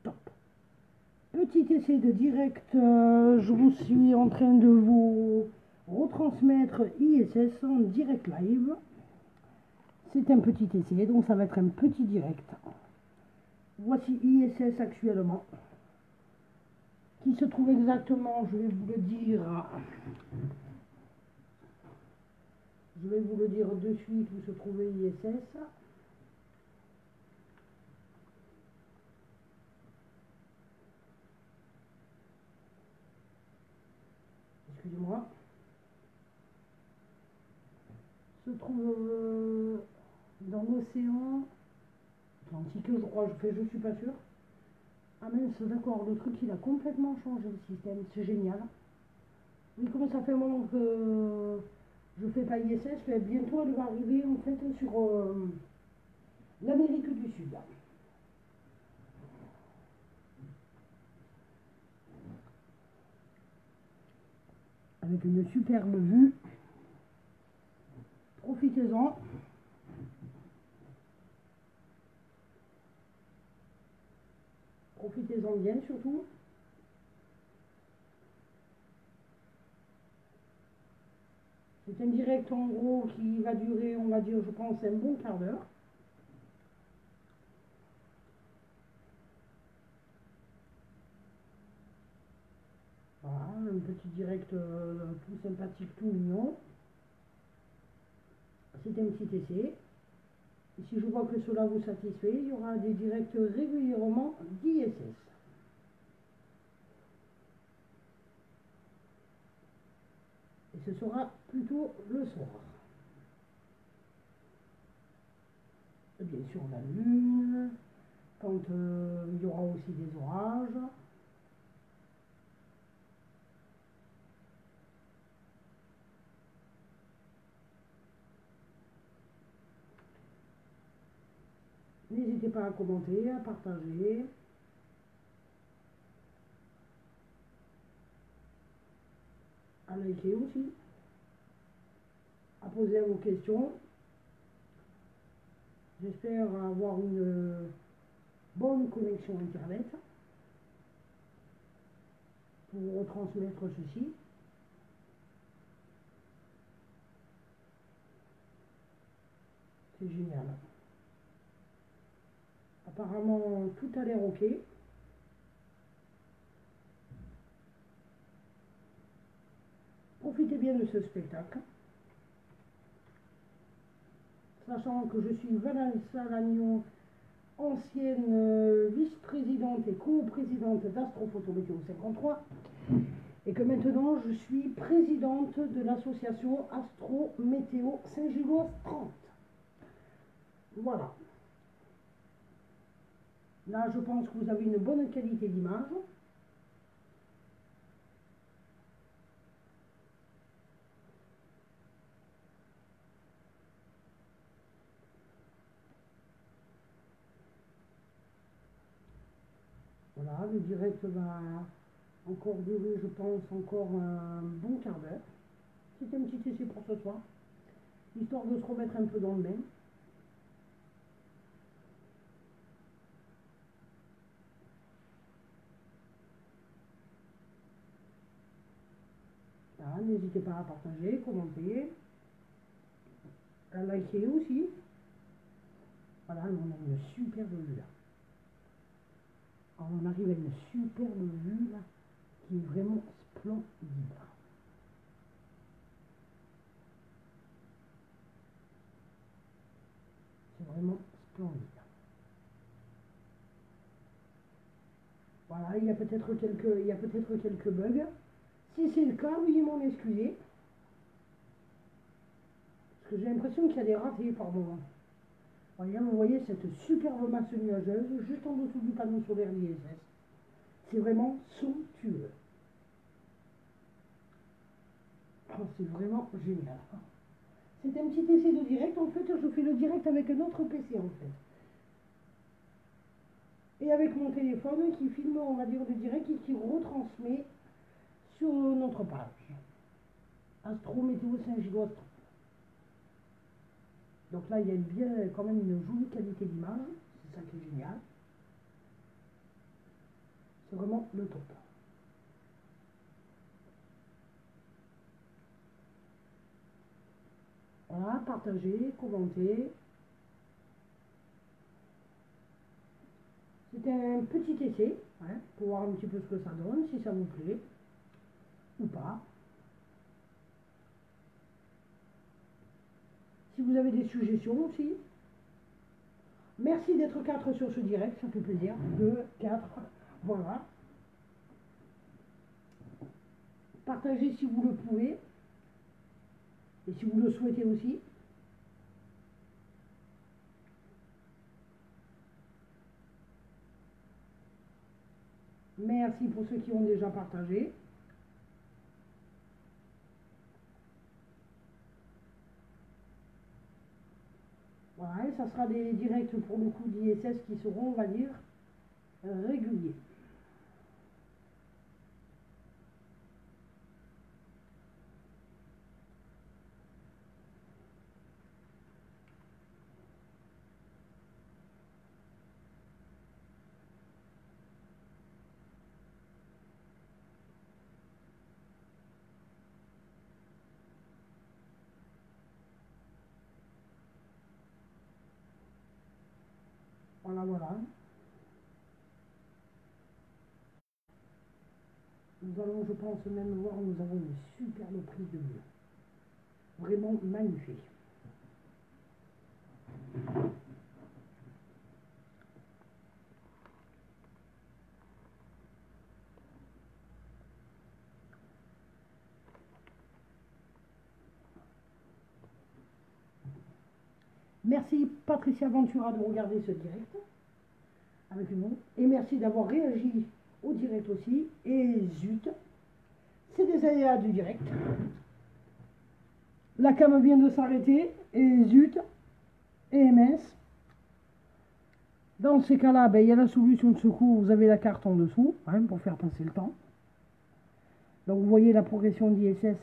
Top. Petit essai de direct, je vous suis en train de vous retransmettre ISS en direct live. C'est un petit essai, donc ça va être un petit direct. Voici ISS actuellement, qui se trouve exactement, je vais vous le dire de suite où se trouvait ISS. Excusez-moi. Se trouve dans l'océan Atlantique, je crois, je suis pas sûre. Ah mince, d'accord, le truc il a complètement changé le système, c'est génial. Oui, comme ça fait un moment que je fais pas ISS, mais bientôt elle va arriver en fait sur l'Amérique du Sud. Avec une superbe vue. Profitez-en. Profitez-en bien surtout. C'est un direct en gros qui va durer, on va dire, je pense, un bon quart d'heure. Voilà, un petit direct tout sympathique, tout mignon. C'est un petit essai. Et si je vois que cela vous satisfait, il y aura des directs régulièrement d'ISS. Et ce sera plutôt le soir. Et bien sûr la lune, quand il y aura aussi des orages. N'hésitez pas à commenter, à partager. À liker aussi, à poser vos questions. J'espère avoir une bonne connexion internet pour vous retransmettre ceci. C'est génial. Apparemment, tout a l'air ok. Profitez bien de ce spectacle. Sachant que je suis Vanessa Lagnon, ancienne vice-présidente et co-présidente d'Astrophoto Météo 53, et que maintenant je suis présidente de l'association Astro Météo Saint-Gilloise 30. Voilà. Là, je pense que vous avez une bonne qualité d'image. Voilà, le direct va encore durer, je pense, encore un bon quart d'heure. C'est un petit essai pour ce soir, histoire de se remettre un peu dans le bain. Voilà, n'hésitez pas à partager, commenter, à liker aussi. Voilà, on a une superbe vue là. Alors, on arrive à une superbe vue là, qui est vraiment splendide. C'est vraiment splendide. Voilà, il y a peut-être quelques bugs. Si c'est le cas, veuillez m'en excuser. Parce que j'ai l'impression qu'il y a des ratés par moment. Vous voyez cette superbe masse nuageuse juste en dessous du panneau solaire d'ISS. C'est vraiment somptueux. Oh, c'est vraiment génial. C'est un petit essai de direct. En fait, je fais le direct avec un autre PC en fait. Et avec mon téléphone qui filme, on va dire, le direct et qui retransmet sur notre page. Astro Météo Saint-Gilloise. Donc là, il y a bien quand même une jolie qualité d'image. C'est ça qui est génial. C'est vraiment le top. Voilà, partagez, commentez. C'est un petit essai, hein, pour voir un petit peu ce que ça donne, si ça vous plaît ou pas. Si vous avez des suggestions aussi. Merci d'être 4 sur ce direct, ça fait plaisir. 2, 4, voilà. Partagez si vous le pouvez. Et si vous le souhaitez aussi. Merci pour ceux qui ont déjà partagé. Voilà, et ça sera des directs pour le coup d'ISS qui seront, on va dire, réguliers. Voilà, voilà. Nous allons, je pense, même voir, nous avons une superbe prise de vue. Vraiment magnifique. Merci Patricia Ventura de regarder ce direct avec nous. Et merci d'avoir réagi au direct aussi. Et zut, c'est des aléas du direct. La cam vient de s'arrêter. Et zut, et mince. Dans ces cas-là, ben, il y a la solution de secours. Vous avez la carte en dessous, hein, pour faire passer le temps. Donc vous voyez la progression d'ISS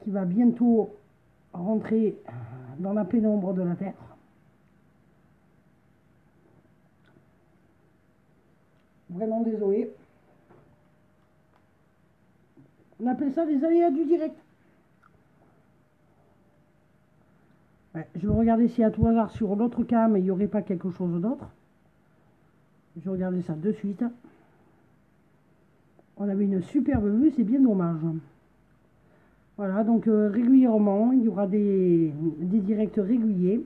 qui va bientôt rentrer dans la pénombre de la Terre. Vraiment désolé. On appelle ça des aléas du direct. Ouais, je vais regarder si à tout hasard sur l'autre cam il n'y aurait pas quelque chose d'autre. Je vais regarder ça de suite. On avait une superbe vue, c'est bien dommage. Voilà, donc régulièrement, il y aura des directs réguliers.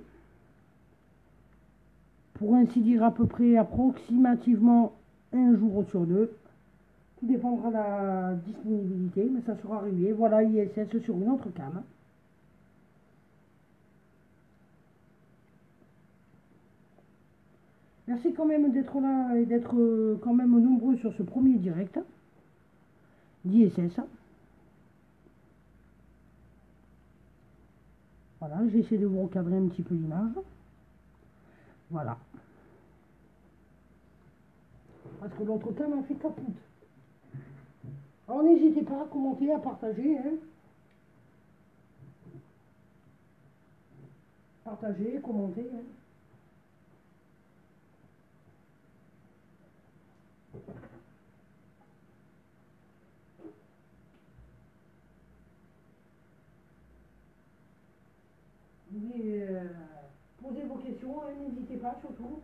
Pour ainsi dire à peu près approximativement un jour sur deux. Tout dépendra de la disponibilité, mais ça sera régulier. Voilà, ISS sur une autre cam. Merci quand même d'être là et d'être quand même nombreux sur ce premier direct d'ISS. Voilà, j'essaie de vous recadrer un petit peu l'image. Voilà. Parce que l'autre cam a fait capoute. Alors n'hésitez pas à commenter, à partager. Hein. Partager, commenter. Hein. Et, posez vos questions, hein, n'hésitez pas surtout.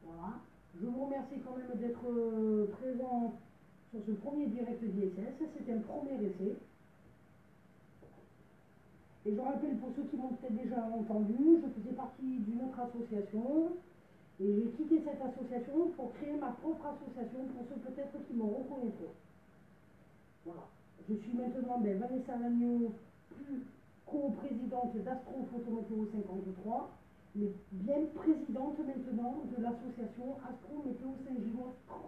Voilà. Je vous remercie quand même d'être présent sur ce premier direct d'ISS. C'est un premier essai. Et je rappelle pour ceux qui m'ont peut-être déjà entendu, je faisais partie d'une autre association. Et j'ai quitté cette association pour créer ma propre association pour ceux peut-être qui me reconnaîtront. Voilà. Je suis maintenant Vanessa Lagneau, plus co-présidente d'Astro-Photo Météo 53, mais bien présidente maintenant de l'association Astro-Météo Saint-Gilloise 30.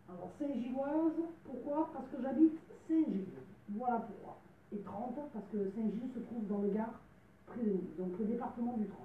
Alors Saint-Gilloise, pourquoi? Parce que j'habite Saint-Gilles. Voilà pourquoi. Et 30 parce que Saint-Gilles se trouve dans le Gard, près de nous, donc le département du 30.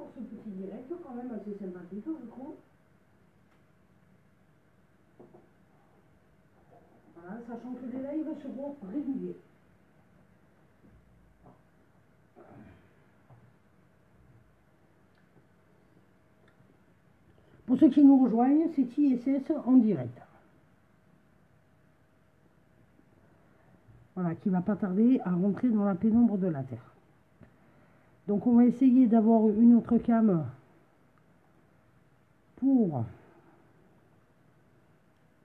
pour ce petit direct, quand même assez sympathique, je trouve. Voilà, sachant que les lives seront réguliers. Pour ceux qui nous rejoignent, c'est ISS en direct. Voilà, qui ne va pas tarder à rentrer dans la pénombre de la Terre. Donc on va essayer d'avoir une autre cam pour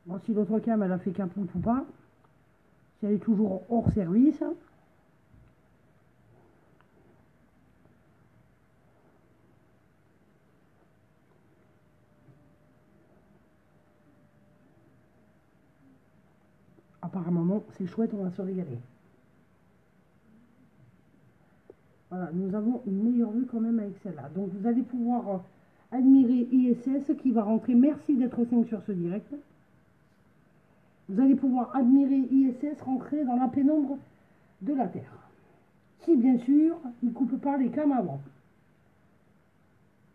voir si l'autre cam elle a fait capote ou pas. Si elle est toujours hors service. Apparemment non, c'est chouette, on va se régaler. Voilà, nous avons une meilleure vue quand même avec celle-là. Donc vous allez pouvoir admirer ISS qui va rentrer. Merci d'être 5 sur ce direct. Vous allez pouvoir admirer ISS rentrer dans la pénombre de la Terre. Si bien sûr, il ne coupe pas les cams avant.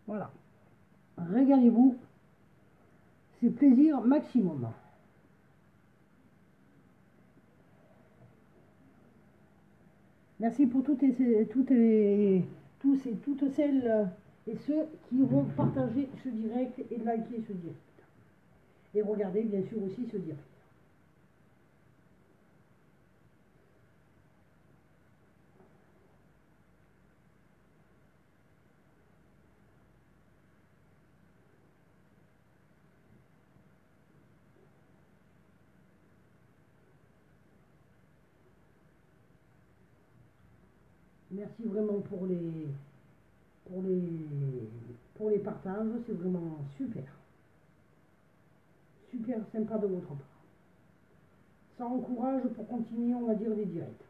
Voilà. Régalez-vous. C'est plaisir maximum. Merci pour toutes celles et ceux qui auront partagé ce direct et liké ce direct. Et regardez bien sûr aussi ce direct. Merci vraiment pour les partages, c'est vraiment super. Super sympa de votre part. Ça encourage pour continuer, on va dire, les directs.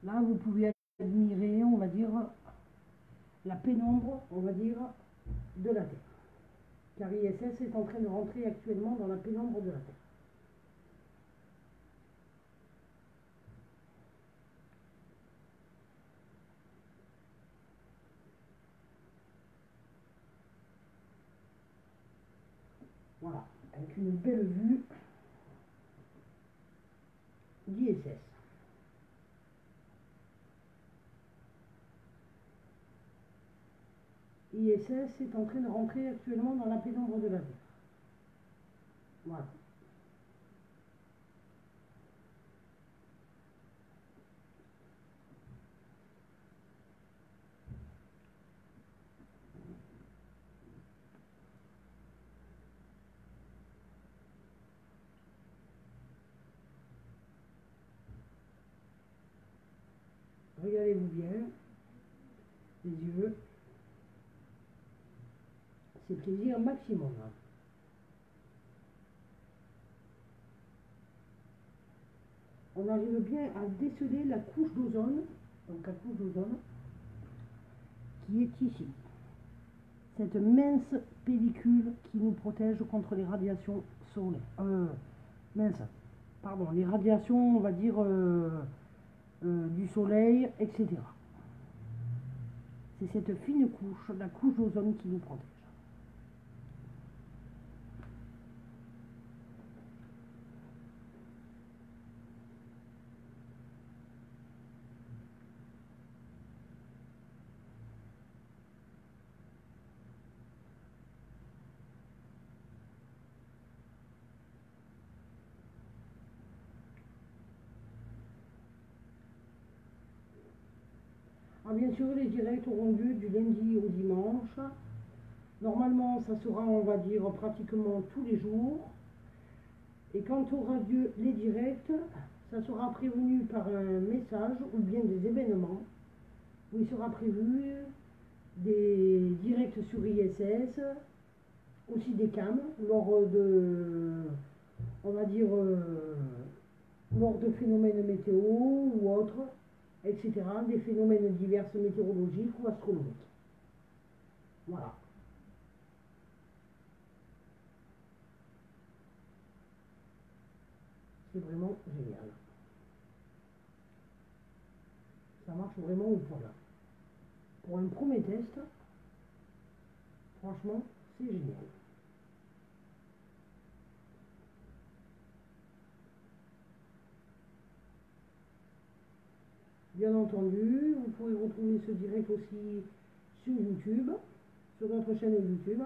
Là, vous pouvez admirer, on va dire, la pénombre, on va dire, de la Terre. Car ISS est en train de rentrer actuellement dans la pénombre de la Terre. Voilà, avec une belle vue d'ISS. ISS est en train de rentrer actuellement dans la pénombre de la Terre. Voilà. Regardez-vous bien, les yeux. C'est plaisir maximum. On arrive bien à déceler la couche d'ozone, donc la couche d'ozone, qui est ici. Cette mince pellicule qui nous protège contre les radiations solaires. Les radiations, on va dire, du soleil, etc. C'est cette fine couche, la couche d'ozone qui nous protège. Alors bien sûr, les directs auront lieu du lundi au dimanche. Normalement, ça sera, on va dire, pratiquement tous les jours. Et quand aura lieu les directs, ça sera prévenu par un message ou bien des événements où il sera prévu des directs sur ISS, aussi des cams lors de, on va dire, lors de phénomènes météo ou autres, etc. Des phénomènes divers météorologiques ou astronomiques. Voilà. C'est vraiment génial. marche vraiment au poil. Pour un premier test, franchement, c'est génial. Bien entendu, vous pouvez retrouver ce direct aussi sur YouTube, sur notre chaîne YouTube.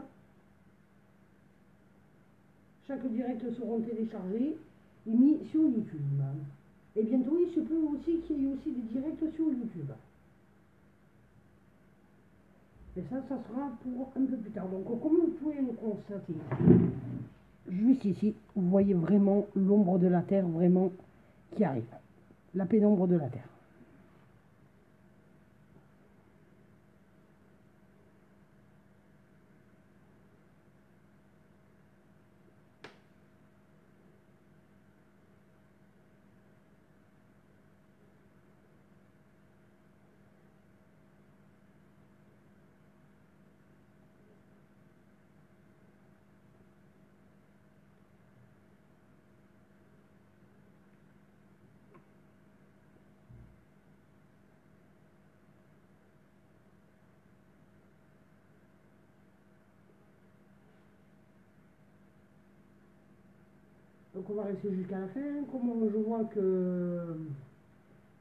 Chaque direct seront téléchargés et mis sur YouTube. Et bientôt, il se peut aussi qu'il y ait aussi des directs sur YouTube. Et ça sera pour un peu plus tard. Donc, comme vous pouvez le constater, juste ici, vous voyez vraiment l'ombre de la Terre vraiment qui arrive. La pénombre de la Terre. Donc on va rester jusqu'à la fin. Comme je vois que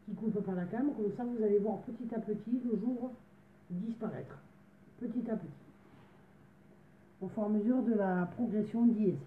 qui couvre pas la cam, comme ça vous allez voir petit à petit le jour disparaître. Petit à petit. Au fur et à mesure de la progression d'ISS.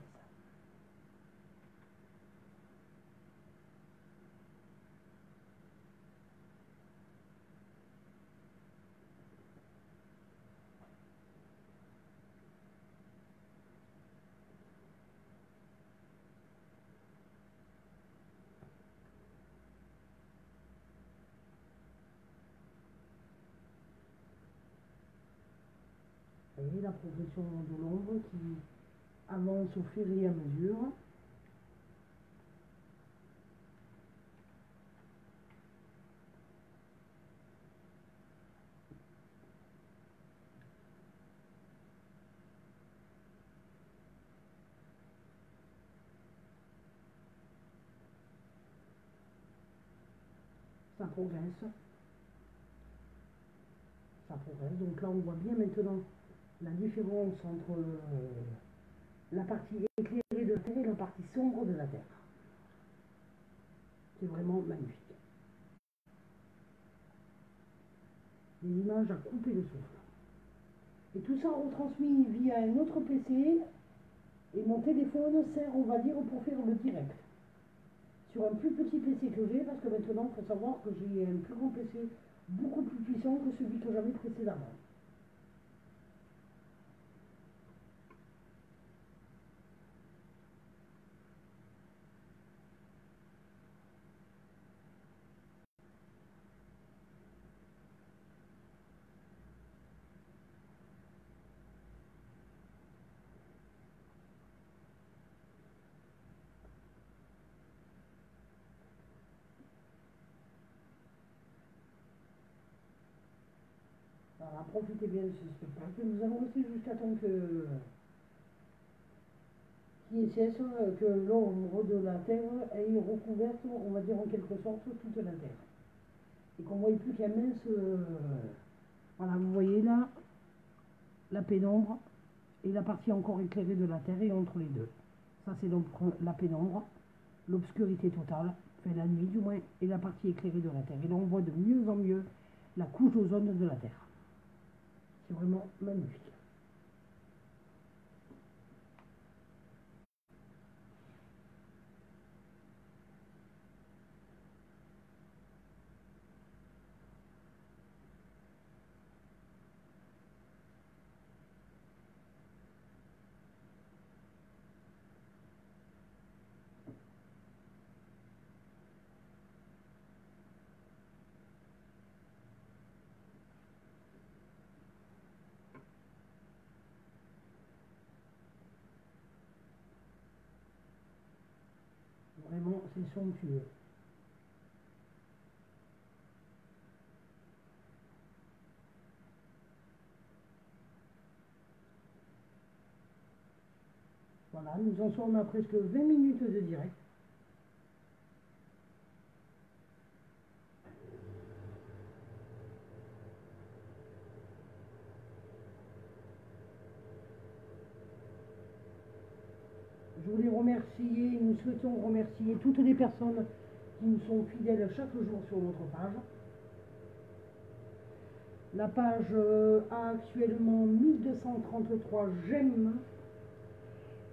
Vous voyez la progression de l'ombre qui avance au fur et à mesure. Ça progresse. Ça progresse. Donc là, on voit bien maintenant la différence entre la partie éclairée de la Terre et la partie sombre de la Terre. C'est vraiment magnifique. Des images à couper le souffle. Et tout ça retransmis via un autre PC. Et mon téléphone sert, on va dire, pour faire le direct. Sur un plus petit PC que j'ai, parce que maintenant, il faut savoir que j'ai un plus grand PC beaucoup plus puissant que celui que j'avais précédemment. Voilà, profitez bien de ce spectacle. Nous allons rester jusqu'à temps que ISS, que l'ombre de la Terre ait recouverte, on va dire en quelque sorte, toute la Terre. Et qu'on ne voit plus qu'un mince... voilà, vous voyez là, la pénombre et la partie encore éclairée de la Terre et entre les deux. Ça c'est donc la pénombre, l'obscurité totale, enfin la nuit du moins, et la partie éclairée de la Terre. Et là on voit de mieux en mieux la couche d'ozone de la Terre. C'est vraiment magnifique. Vraiment, c'est somptueux. Voilà, nous en sommes à presque 20 minutes de direct. Je voulais remercier, nous souhaitons remercier toutes les personnes qui nous sont fidèles chaque jour sur notre page. La page a actuellement 1233 j'aime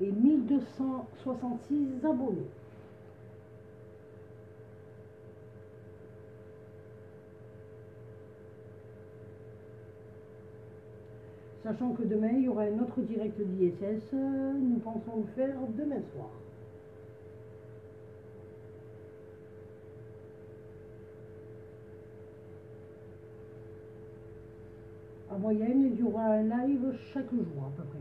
et 1266 abonnés. Sachant que demain, il y aura un autre direct d'ISS, nous pensons le faire demain soir. En moyenne, il y aura un live chaque jour à peu près.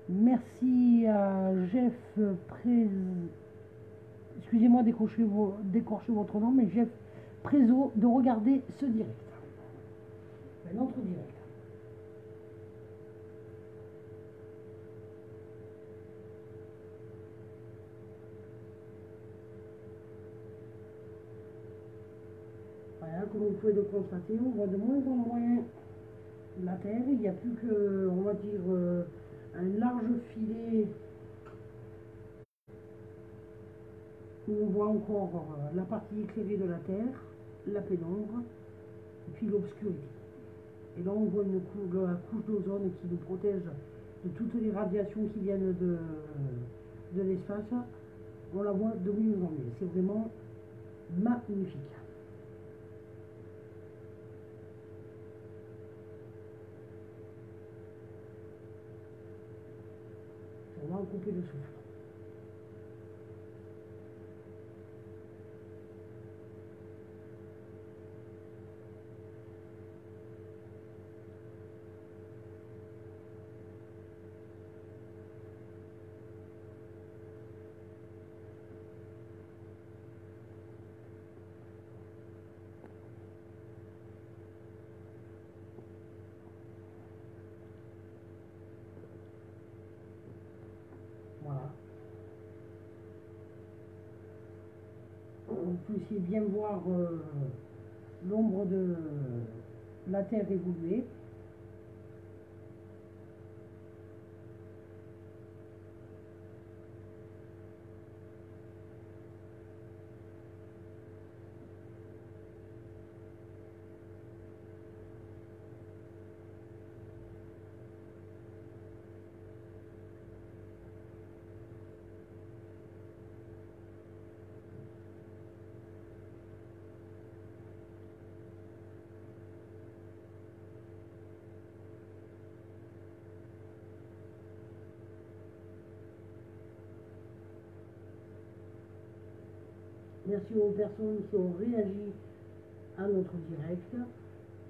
Merci à Jeff Prez. Excusez-moi d'écorcher votre nom, mais Jeff Prezo de regarder ce direct. Un autre direct. Voilà, comme vous pouvez le constater, on voit de moins en moins la terre. Il n'y a plus que, on va dire, un large filet où on voit encore la partie éclairée de la terre, la pénombre, et puis l'obscurité. Et là, on voit la couche d'ozone qui nous protège de toutes les radiations qui viennent de l'espace. On la voit de mieux en mieux. C'est vraiment magnifique. On va en couper le souffle. Voilà. Vous puissiez bien voir l'ombre de la Terre évoluer. Merci aux personnes qui ont réagi à notre direct,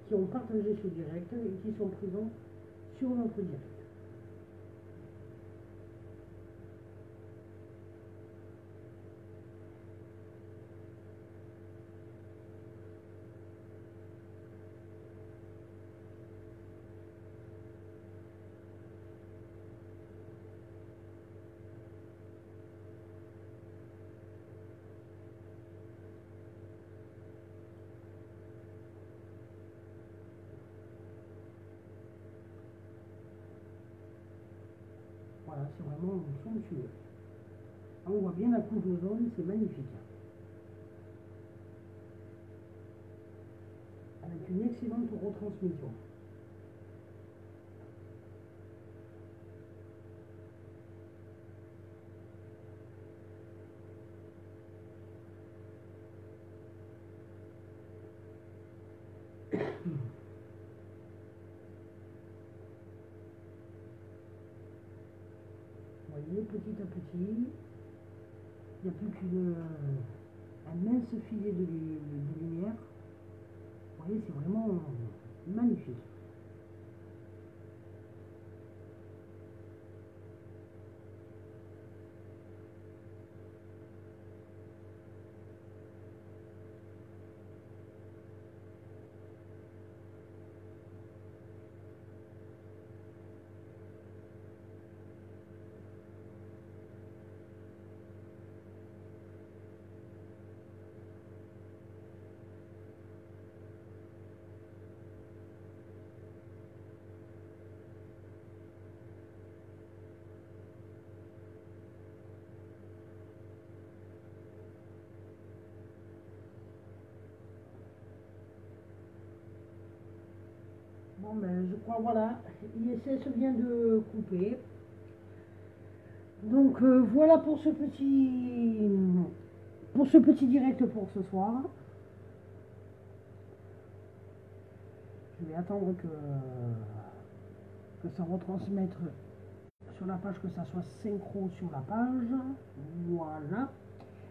qui ont partagé ce direct et qui sont présents sur notre direct. Voilà, c'est vraiment somptueux. On voit bien la couche d'ozone, c'est magnifique. Avec une excellente retransmission. Vous voyez, petit à petit, il n'y a plus qu'un mince filet de lumière. Vous voyez, c'est vraiment magnifique. Bon, ben, je crois, voilà, ISS vient de couper. Donc voilà pour ce petit direct pour ce soir. Je vais attendre que ça retransmette sur la page, que ça soit synchro sur la page. Voilà.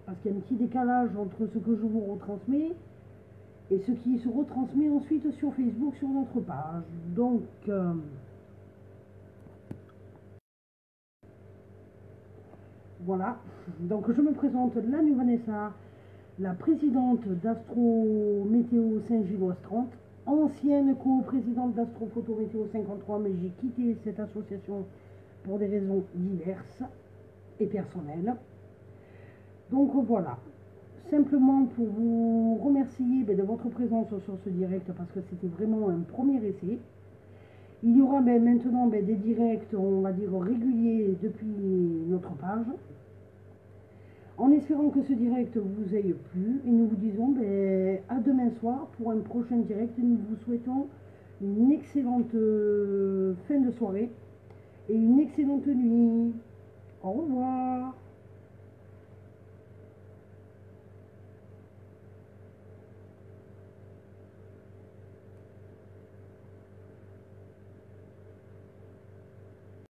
Parce qu'il y a un petit décalage entre ce que je vous retransmets et ce qui se retransmet ensuite sur Facebook, sur notre page. Donc, voilà. Donc, je me présente, Lanu Vanessa, la présidente d'Astro Météo Saint-Gilloise 30, ancienne co-présidente d'Astro Photo Météo 53, mais j'ai quitté cette association pour des raisons diverses et personnelles. Donc voilà, simplement pour vous remercier de votre présence sur ce direct, parce que c'était vraiment un premier essai. Il y aura maintenant des directs, on va dire, réguliers depuis notre page, en espérant que ce direct vous ait plu. Et nous vous disons à demain soir pour un prochain direct. Et nous vous souhaitons une excellente fin de soirée et une excellente nuit. Au revoir.